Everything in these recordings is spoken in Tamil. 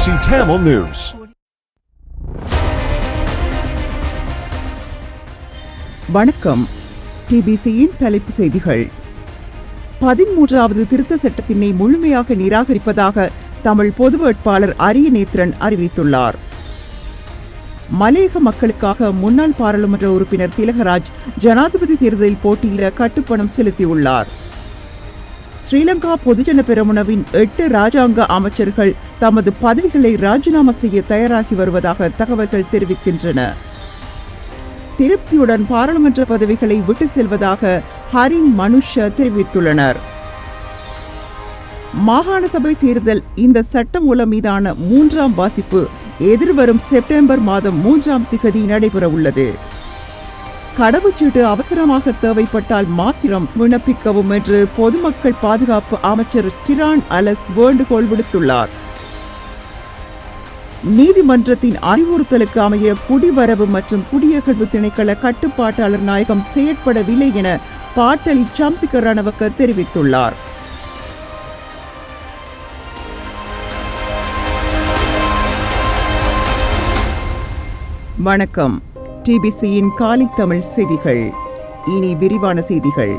TBC Tamil News. வணக்கம். டிபிசியின் தலைப்பு செய்திகள். 13வது திருத்த சட்டத்தினை முழுமையாக நிராகரிப்பதாக தமிழ் பொது வேட்பாளர் அரியநேத்திரன் அறிவித்துள்ளார். மலையக மக்களுக்காக முன்னாள் பாராளுமன்ற உறுப்பினர் திலகராஜ் ஜனாதிபதி தேர்தலில் போட்டியிட கட்டுப்பணம் செலுத்தியுள்ளார். ஸ்ரீலங்கா பொதுஜன பெரமுனவின் 8 ராஜாங்க அமைச்சர்கள் தமது பதவிகளை ராஜினாமா செய்ய தயாராகி வருவதாக தகவல்கள் தெரிவிக்கின்றன. திருப்தியுடன் பாராளுமன்ற பதவிகளை விட்டு செல்வதாக ஹரின் மனுஷ தெரிவித்துள்ளனர். மாகாண சபை தேர்தல் இந்த சட்டமூலம் மீதான 3ஆம் வாசிப்பு எதிர்வரும் செப்டம்பர் மாதம் 3ஆம் திகதி நடைபெற உள்ளது. கடவுச்சீட்டு அவசரமாக தேவைப்பட்டால் மாத்திரம் விண்ணப்பிக்கவும் என்று பொதுமக்கள் பாதுகாப்பு அமைச்சர் டிரான் அலஸ் வேண்டுகோள் விடுத்துள்ளார். நீதிமன்றத்தின் அறிவுறுத்தலுக்கு அமைய குடிவரவு மற்றும் குடியகழ்வு திணைக்கள கட்டுப்பாட்டாளர் நாயகம் செயற்படவில்லை என பாட்டலி சம்பிக்க ரணவக்க தெரிவித்துள்ளார். வணக்கம். டிபிசியின் காலை தமிழ் செய்திகள். இனி விரிவான செய்திகள்.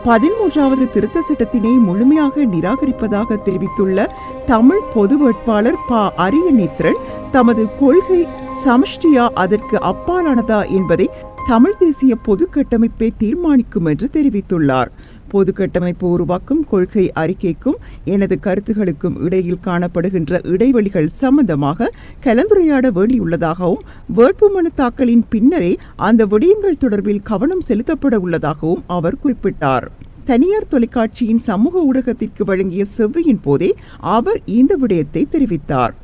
13வது திருத்த சட்டத்தினை முழுமையாக நிராகரிப்பதாக தெரிவித்துள்ள தமிழ் பொது வேட்பாளர் அரியநேத்திரன் தமது கொள்கை சமஷ்டியா அதற்கு அப்பாலானதா என்பதை தமிழ் தேசிய பொது கட்டமைப்பை தீர்மானிக்கும் என்று தெரிவித்துள்ளார். பொது கட்டமைப்பு உருவாக்கும் கொள்கை அறிக்கைக்கும் எனது கருத்துகளுக்கும் இடையில் காணப்படுகின்ற இடைவெளிகள் சம்பந்தமாக கலந்துரையாட வேண்டியுள்ளதாகவும் வேட்புமனு தாக்கலின் பின்னரே அந்த விடயங்கள் தொடர்பில் கவனம் செலுத்தப்பட உள்ளதாகவும் அவர் குறிப்பிட்டார். தனியார் தொலைக்காட்சியின் சமூக ஊடகத்திற்கு வழங்கிய செவ்வியின் போதே அவர் இந்த விடயத்தை தெரிவித்தார்.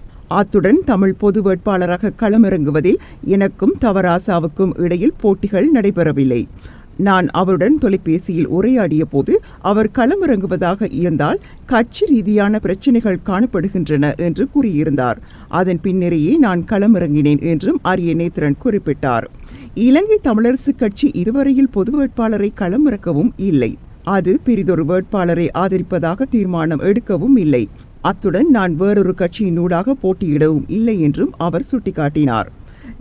அத்துடன் தமிழ் பொது வேட்பாளராக களமிறங்குவதில் எனக்கும் தவராசாவுக்கும் இடையில் போட்டிகள் நடைபெறவில்லை. நான் அவருடன் தொலைபேசியில் உரையாடிய போது அவர் களமிறங்குவதாக இருந்தால் கட்சி ரீதியான பிரச்சினைகள் காணப்படுகின்றன என்று கூறியிருந்தார். அதன் பின்னரேயே நான் களமிறங்கினேன் என்றும் அரியநேத்திரன் குறிப்பிட்டார். இலங்கை தமிழரசு கட்சி இதுவரையில் பொது வேட்பாளரை களமிறக்கவும் இல்லை. அது பிரிதொரு வேட்பாளரை ஆதரிப்பதாக தீர்மானம் எடுக்கவும் இல்லை. அத்துடன் நான் வேறொரு கட்சியினூடாக போட்டியிடவும் இல்லை என்றும் அவர் சுட்டிக்காட்டினார்.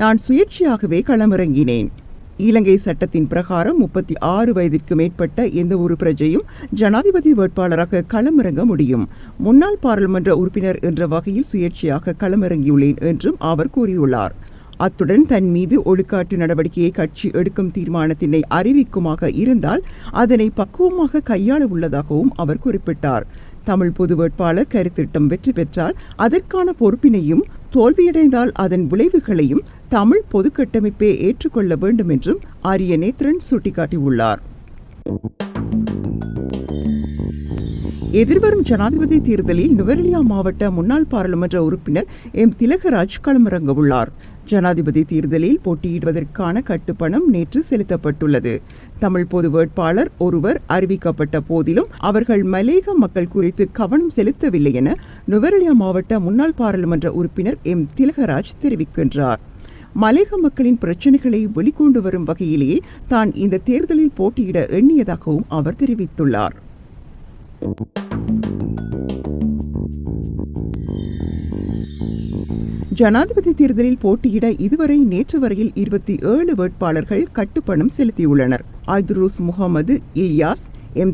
நான் சுயேட்சையாகவே களமிறங்கினேன். இலங்கை சட்டத்தின் பிரகாரம் 36 வயதிற்கு மேற்பட்ட எந்த ஒரு பிரஜையும் ஜனாதிபதி வேட்பாளராக களமிறங்க முடியும். முன்னாள் பாராளுமன்ற உறுப்பினர் என்ற வகையில் சுயேட்சையாக களமிறங்கியுள்ளேன் என்றும் அவர் கூறியுள்ளார். அத்துடன் தன் மீது ஒழுக்காற்று நடவடிக்கையை கட்சி எடுக்கும் தீர்மானத்தினை அறிவிக்குமாக இருந்தால் அதனை பக்குவமாக கையாள உள்ளதாகவும் அவர் குறிப்பிட்டார். தமிழ் பொது வேட்பாளர் கருத்திட்டம் வெற்றி பெற்றால் அதற்கான பொறுப்பினையும், தோல்வியடைந்தால் அதன் விளைவுகளையும் தமிழ் பொது கட்டமைப்பை ஏற்றுக்கொள்ள வேண்டும் என்றும் அரியநேத்திரன் சுட்டிக்காட்டியுள்ளார். எதிர்வரும் ஜனாதிபதி தேர்தலில் நுவரெலியா மாவட்ட முன்னாள் பாராளுமன்ற உறுப்பினர் திலகராஜ் களமிறங்க உள்ளார். ஜனாதிபதி தேர்தலில் போட்டியிடுவதற்கான கட்டுப்பணம் நேற்று செலுத்தப்பட்டுள்ளது. தமிழ் பொது வேட்பாளர் ஒருவர் அறிவிக்கப்பட்ட போதிலும் அவர்கள் மலையக மக்கள் குறித்து கவனம் செலுத்தவில்லை என நுவரெலியா மாவட்ட முன்னாள் பாராளுமன்ற உறுப்பினர் திலகராஜ் தெரிவிக்கின்றார். மலையக மக்களின் பிரச்சினைகளை வெளிக்கொண்டு வரும் வகையிலேயே தான் இந்த தேர்தலில் போட்டியிட எண்ணியதாகவும் அவர் தெரிவித்துள்ளார். ஜனாதிபதி தேர்தலில் போட்டியிட இதுவரை நேற்று வரையில் 27 வேட்பாளர்கள் கட்டுப்பணம் செலுத்தியுள்ளனர். ஐதுரூஸ் முகமது இல்யாஸ்,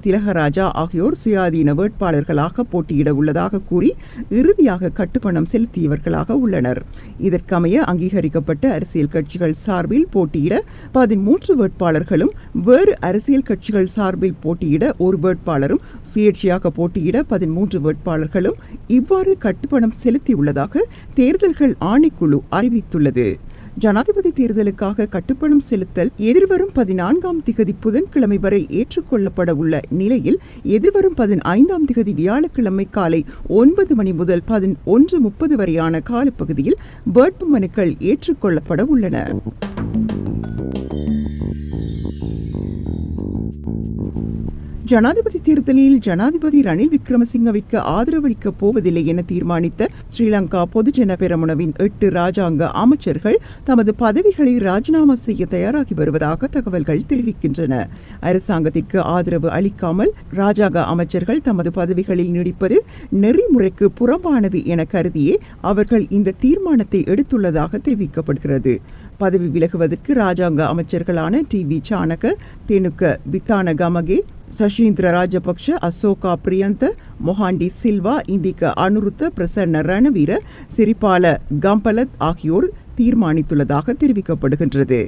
திலகராஜா ஆகியோர் சுயாதீன வேட்பாளர்களாக போட்டியிட உள்ளதாக கூறி இறுதியாக கட்டுப்பணம் செலுத்தியவர்களாக உள்ளனர். இதற்கமைய அங்கீகரிக்கப்பட்ட அரசியல் கட்சிகள் சார்பில் போட்டியிட 13 வேட்பாளர்களும், வேறு அரசியல் கட்சிகள் சார்பில் போட்டியிட ஒரு வேட்பாளரும், சுயேட்சையாக போட்டியிட 13 வேட்பாளர்களும் இவ்வாறு கட்டுப்பணம் செலுத்தியுள்ளதாக தேர்தல்கள் ஆணைக்குழு அறிவித்துள்ளது. ஜனாதிபதி தேர்தலுக்காக கட்டுப்பணம் செலுத்தல் எதிர்வரும் 14ஆம் திகதி புதன்கிழமை வரை ஏற்றுக்கொள்ளப்பட உள்ள நிலையில் எதிர்வரும் 15ஆம் திகதி வியாழக்கிழமை காலை 9 மணி முதல் 11:30 வரையான காலப்பகுதியில் வேட்புமனுக்கள் ஏற்றுக்கொள்ளப்பட உள்ளன. ஜனாதிபதி தேர்தலில் ஜனாதிபதி ரணில் விக்ரமசிங்கவிற்கு ஆதரவளிக்கப் போவதில்லை என தீர்மானித்த ஸ்ரீலங்கா பொதுஜன பெரமுனவின் 8 ராஜாங்க அமைச்சர்கள் தமது பதவிகளை ராஜினாமா செய்ய தயாராகி வருவதாக தகவல்கள் தெரிவிக்கின்றன. அரசாங்கத்திற்கு ஆதரவு அளிக்காமல் ராஜாங்க அமைச்சர்கள் தமது பதவிகளில் நீடிப்பது நெறிமுறைக்கு புறம்பானது என கருதியே அவர்கள் இந்த தீர்மானத்தை எடுத்துள்ளதாக தெரிவிக்கப்படுகிறது. பதவி விலகுவதற்கு ராஜாங்க அமைச்சர்களான டி.வி. சாணக்க, தெனுக்க வித்தான கமகே, சஷீந்திர ராஜபக்ஷ, அசோகா பிரியந்த, மொஹாண்டி சில்வா, இந்திக அனுருத்த, பிரசன்ன ரணவீர, சிறிபால கம்பலத் ஆகியோர் தீர்மானித்துள்ளதாக தெரிவிக்கப்படுகின்றது.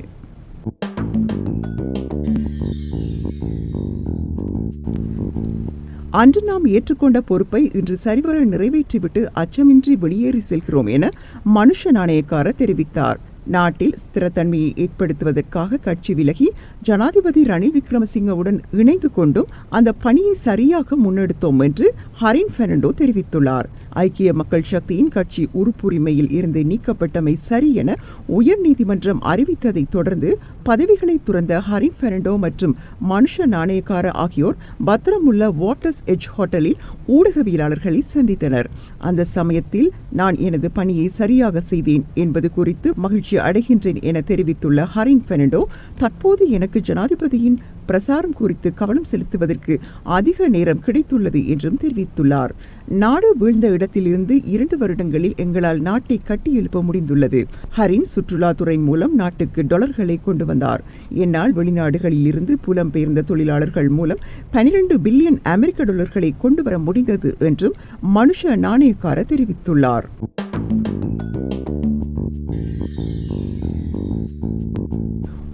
அன்று நாம் ஏற்றுக்கொண்ட பொறுப்பை இன்று சரிவர நிறைவேற்றிவிட்டு அச்சமின்றி வெளியேறி செல்கிறோம் என மனுஷ நாணயக்காரர் தெரிவித்தார். நாட்டில் ஸ்திரத்தன்மையை ஏற்படுத்துவதற்காக கட்சி விலகி ஜனாதிபதி ரணில் விக்ரமசிங்கவுடன் இணைந்து கொண்டும் அந்த பணியை சரியாக முன்னெடுத்தோம் என்று ஹரின் பெர்னாண்டோ தெரிவித்துள்ளார். ஐக்கிய மக்கள் சக்தியின் கட்சி உறுப்புரிமையில் இருந்து நீக்கப்பட்டமை சரி என உயர்நீதிமன்றம் அறிவித்ததை தொடர்ந்து பதவிகளை துறந்த ஹரின் பெர்னாண்டோ மற்றும் மனுஷ நாணயக்கார ஆகியோர் பத்திரமுள்ள வாட்டர்ஸ் எட்ஜ் ஹோட்டலில் ஊடகவியலாளர்களை சந்தித்தனர். அந்த சமயத்தில் நான் எனது பணியை சரியாக செய்தேன் என்பது குறித்து மகிழ்ச்சி அடைகின்றேன் என தெரிவித்துள்ள ஹரின் பெர்னாண்டோ, தற்போது எனக்கு ஜனாதிபதியின் பிரசாரம் குறித்து கவனம் செலுத்துவதற்கு அதிக நேரம் கிடைத்துள்ளது என்றும் தெரிவித்துள்ளார். நாடு வீழ்ந்த இடத்திலிருந்து 2 வருடங்களில் எங்களால் நாட்டை கட்டியெழுப்ப முடிந்துள்ளது. ஹரின் சுற்றுலாத்துறை மூலம் நாட்டுக்கு டாலர்களை கொண்டு வந்தார். என்னால் வெளிநாடுகளில் இருந்து புலம்பெயர்ந்த தொழிலாளர்கள் மூலம் 12 பில்லியன் அமெரிக்க டாலர்களை கொண்டு வர முடிந்தது என்றும் மனுஷ நாணயக்காரர் தெரிவித்துள்ளார்.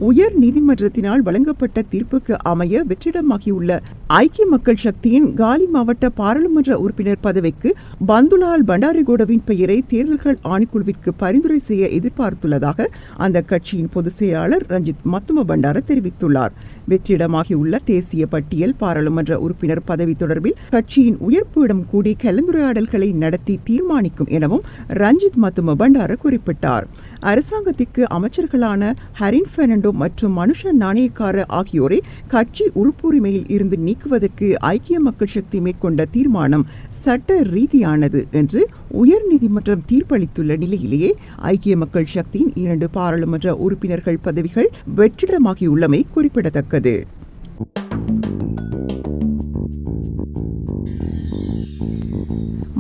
உயர் நீதிமன்றத்தினால் வழங்கப்பட்ட தீர்ப்புக்கு அமைய வெற்றிடமாகியுள்ள ஐக்கிய மக்கள் சக்தியின் காலி மாவட்ட பாராளுமன்ற உறுப்பினர் பதவிக்கு பந்துலால் பண்டாரிகோடவின் பெயரை தேர்தல்கள் ஆணைக்குழுவிற்கு பரிந்துரை செய்ய எதிர்பார்த்துள்ளதாக அந்த கட்சியின் பொதுச் செயலாளர் ரஞ்சித் மத்தும பண்டார தெரிவித்துள்ளார். வெற்றிடமாகியுள்ள தேசிய பட்டியல் பாராளுமன்ற உறுப்பினர் பதவி தொடர்பில் கட்சியின் உயர்பீடம் கூடி கலந்துரையாடல்களை நடத்தி தீர்மானிக்கும் எனவும் ரஞ்சித் மத்தும பண்டார குறிப்பிட்டார். அரசாங்கத்திற்கு அமைச்சர்களான ஹரின் பெர்னாண்டோ மற்றும் மனுஷ நாணயக்கார ஆகியோரை கட்சி உறுப்புரிமையில் இருந்து நீக்குவதற்கு ஐக்கிய மக்கள் சக்தி மேற்கொண்ட தீர்மானம் சட்ட ரீதியானது என்று உயர்நீதிமன்றம் தீர்ப்பளித்துள்ள நிலையிலேயே ஐக்கிய மக்கள் சக்தியின் 2 பாராளுமன்ற உறுப்பினர்கள் பதவிகள் வெற்றிடமாகியுள்ளமை குறிப்பிடத்தக்கது.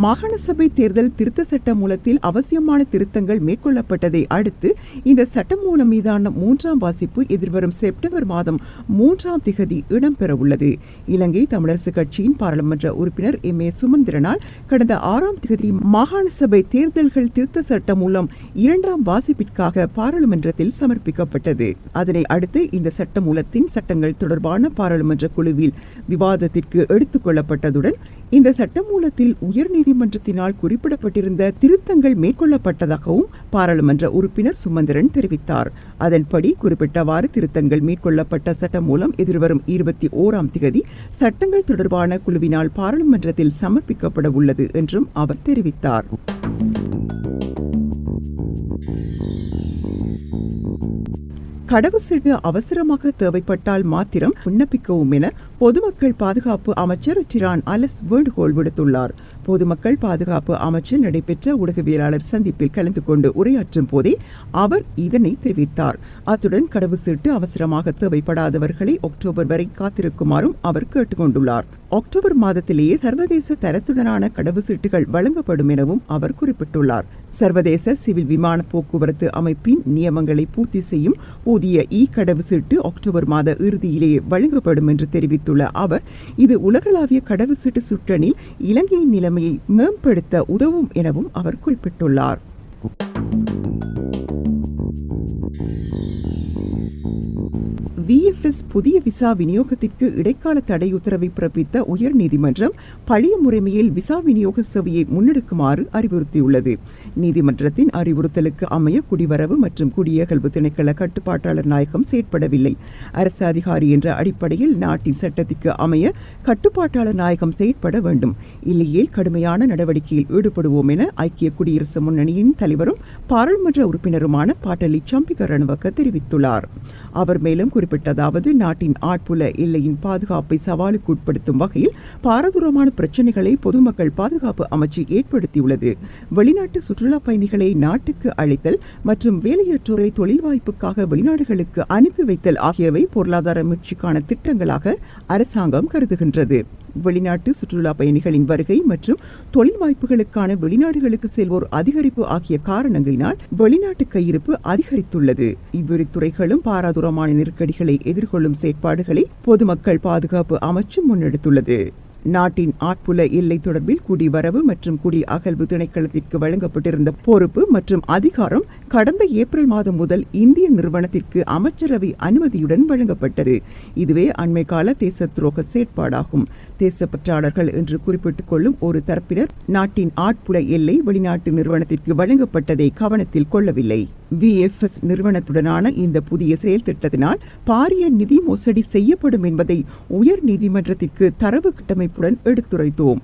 மாகாண சபை தேர்தல் திருத்த சட்ட மூலத்தில் அவசியமான திருத்தங்கள் மேற்கொள்ளப்பட்டதை அடுத்து இந்த சட்டமூலம் மீதான 3ஆம் வாசிப்பு எதிர்வரும் செப்டம்பர் மாதம் 3ஆம் திகதி இடம்பெறவுள்ளது. இலங்கை தமிழரசு கட்சியின் பாராளுமன்ற உறுப்பினர் எம்.ஏ. சுமந்திரனால் கடந்த 6ஆம் திகதி மாகாண சபை தேர்தல்கள் திருத்த சட்ட மூலம் 2ஆம் வாசிப்பிற்காக பாராளுமன்றத்தில் சமர்ப்பிக்கப்பட்டது. அதனை அடுத்து இந்த சட்டமூலத்தின் சட்டங்கள் தொடர்பான பாராளுமன்ற குழுவில் விவாதத்திற்கு எடுத்துக் கொள்ளப்பட்டதுடன் இந்த சட்டமூலத்தில் உயர்நீதிமன்றத்தினால் குறிப்பிடப்பட்டிருந்த திருத்தங்கள் மேற்கொள்ளப்பட்டதாகவும் பாராளுமன்ற உறுப்பினர் சுமந்திரன் தெரிவித்தார். அதன்படி குறிப்பிட்டவாறு திருத்தங்கள் மேற்கொள்ளப்பட்ட சட்டம் மூலம் எதிர்வரும் 21ஆம் திகதி சட்டங்கள் தொடர்பான குழுவினால் பாராளுமன்றத்தில் சமர்ப்பிக்கப்பட உள்ளது என்றும் அவர் தெரிவித்தார். கடவுச்சீட்டு அவசரமாக தேவைப்பட்டால் மாத்திரம் விண்ணப்பிக்கவும் என பொதுமக்கள் பாதுகாப்பு அமைச்சர் டிரான் அலஸ் வேண்டுகோள் விடுத்துள்ளார். பொதுமக்கள் பாதுகாப்பு அமைச்சர் நடைபெற்ற ஊடகவியலாளர் சந்திப்பில் கலந்து கொண்டு உரையாற்றும் போதே அவர் இதனை தெரிவித்தார். அத்துடன் கடவுச்சீட்டு அவசரமாக தேவைப்படாதவர்களை அக்டோபர் வரை காத்திருக்குமாறும் அவர் கேட்டுக்கொண்டுள்ளார். அக்டோபர் மாதத்திலேயே சர்வதேச தரத்துடனான கடவுச்சீட்டுகள் வழங்கப்படும் எனவும் அவர் குறிப்பிட்டுள்ளார். சர்வதேச சிவில் விமான போக்குவரத்து அமைப்பின் நியமங்களை பூர்த்தி செய்யும் புதிய கடவுச்சீட்டு அக்டோபர் மாத இறுதியிலேயே வழங்கப்படும் என்று தெரிவித்துள்ள அவர், இது உலகளாவிய கடவுச்சீட்டு சுற்றனில் இலங்கையின் நிலைமையை மேம்படுத்த உதவும் எனவும் அவர் குறிப்பிட்டுள்ளார். VFS புதிய விசா விநியோகத்திற்கு இடைக்கால தடை உத்தரவை பிறப்பித்த உயர்நீதிமன்றம் பழைய முறைமையில் விசா விநியோக சேவையை முன்னெடுக்குமாறு அறிவுறுத்தியுள்ளது. நீதிமன்றத்தின் அறிவுறுத்தலுக்கு அமைய குடிவரவு மற்றும் குடியகல்வு திணைக்கள கட்டுப்பாட்டாளர் நாயகம் செயற்படவில்லை. அரசு அதிகாரி என்ற அடிப்படையில் நாட்டின் சட்டத்திற்கு அமைய கட்டுப்பாட்டாளர் நாயகம் செயற்பட வேண்டும். இல்லையேல் கடுமையான நடவடிக்கையில் ஈடுபடுவோம் என ஐக்கிய குடியரசு முன்னணியின் தலைவரும் பாராளுமன்ற உறுப்பினருமான பாட்டலி சம்பிக்க ரணவக்க தெரிவித்துள்ளார். அவர் மேலும் குறிப்பிட்ட குறிப்பிட்டதாவது, நாட்டின் ஆட்புல எல்லையின் பாதுகாப்பை சவாலுக்கு உட்படுத்தும் வகையில் பாரதூரமான பிரச்சினைகளை பொதுமக்கள் பாதுகாப்பு அமைச்சு ஏற்படுத்தியுள்ளது. வெளிநாட்டு சுற்றுலா பயணிகளை நாட்டுக்கு அழைத்தல் மற்றும் வேலையற்றோரை தொழில் வாய்ப்புக்காக வெளிநாடுகளுக்கு அனுப்பி வைத்தல் ஆகியவை பொருளாதார மீட்சிக்கான திட்டங்களாக அரசாங்கம் கருதுகின்றது. வெளிநாட்டு சுற்றுலா பயணிகளின் வருகை மற்றும் தொழில் வாய்ப்புகளுக்கான வெளிநாடுகளுக்கு செல்வோர் அதிகரிப்பு ஆகிய காரணங்களினால் வெளிநாட்டு கையிருப்பு அதிகரித்துள்ளது. இவ்விரு துறைகளும் பாராதூரமான நெருக்கடிகளை எதிர்கொள்ளும் செயற்பாடுகளை பொதுமக்கள் பாதுகாப்பு அமைச்சு முன்னெடுத்துள்ளது. நாட்டின் ஆட்புல எல்லை தொடர்பில் குடிவரவு மற்றும் குடி அகழ்வு திணைக்களத்திற்கு வழங்கப்பட்டிருந்த பொறுப்பு மற்றும் அதிகாரம் கடந்த ஏப்ரல் மாதம் முதல் இந்திய நிறுவனத்திற்கு அமைச்சரவை அனுமதியுடன் வழங்கப்பட்டது. இதுவே அண்மை கால தேச துரோக செயற்பாடாகும். தேசப்பற்றாளர்கள் என்று குறிப்பிட்டுக் கொள்ளும் ஒரு தரப்பினர் நாட்டின் ஆட்புல எல்லை வெளிநாட்டு நிறுவனத்திற்கு வழங்கப்பட்டதை கவனத்தில் கொள்ளவில்லை. VFS நிறுவனத்துடனான இந்த புதிய செயல் திட்டத்தினால் பாரிய நிதி மோசடி செய்யப்படும் என்பதை உயர் நீதிமன்றத்திற்கு தரவு கட்டமைப்புடன் எடுத்துரைத்தோம்.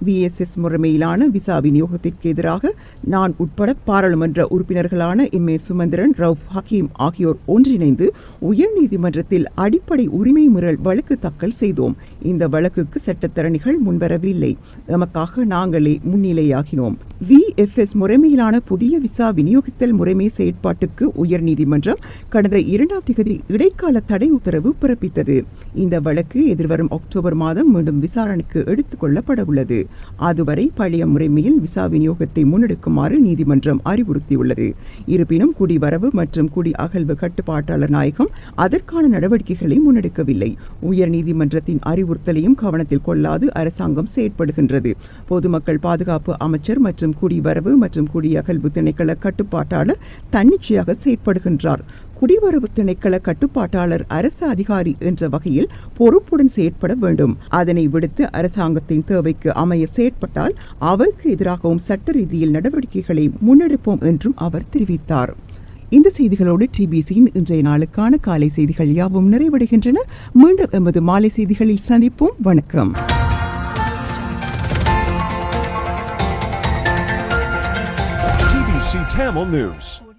VSS முறைமையிலான விசா விநியோகத்திற்கு எதிராக நான் உட்பட பாராளுமன்ற உறுப்பினர்களான MA சுமந்திரன், ரவுப் ஹக்கீம் ஆகியோர் ஒன்றிணைந்து உயர்நீதிமன்றத்தில் அடிப்படை உரிமை மீறல் வழக்கு தாக்கல் செய்தோம். இந்த வழக்குக்கு சட்டத்தரணிகள் முன்வரவில்லை. எமக்காக நாங்களே முன்னிலையாகினோம். VFS முறைமையிலான புதிய விசா விநியோகித்தல் முறைமை செயற்பாட்டுக்கு உயர்நீதிமன்றம் கடந்த 2ஆம் தேதி இடைக்கால தடை உத்தரவு பிறப்பித்தது. இந்த வழக்கு எதிர்வரும் அக்டோபர் மாதம் மீண்டும் விசாரணைக்கு எடுத்துக் கொள்ளப்பட உள்ளது. அதுவரை பழைய முறைமையில் விசா விநியோகத்தை முன்னெடுக்குமாறு நீதிமன்றம் அறிவுறுத்தியுள்ளது. இருப்பினும் குடிவரவு மற்றும் குடி அகழ்வு கட்டுப்பாட்டாளர் நாயகம் அதற்கான நடவடிக்கைகளை முன்னெடுக்கவில்லை. உயர்நீதிமன்றத்தின் அறிவுறுத்தலையும் கவனத்தில் கொள்ளாது அரசாங்கம் செயற்படுகின்றது. பொதுமக்கள் பாதுகாப்பு அமைச்சர் மற்றும் குடிவரவு மற்றும் குடியகழ்வு திணைக்கள கட்டுப்பாட்டாளர் தன்னிச்சையாக செயற்படுகின்றார். குடிவரவு திணைக்கள கட்டுப்பாட்டாளர் அரசு அதிகாரி என்ற வகையில் பொறுப்புடன் செயற்பட வேண்டும். அதனை விடுத்து அரசாங்கத்தின் தேவைக்கு அமைய செயற்பட்டால் அவருக்கு எதிராகவும் சட்ட ரீதியில் நடவடிக்கைகளை முன்னெடுப்போம் என்றும் அவர் தெரிவித்தார். இந்த செய்திகளோடு TBCயின் இன்றைய நாளுக்கான காலை செய்திகள் யாவும் நிறைவடைகின்றன. மீண்டும் எமது மாலை செய்திகளில் சந்திப்போம். வணக்கம். TBC Tamil News.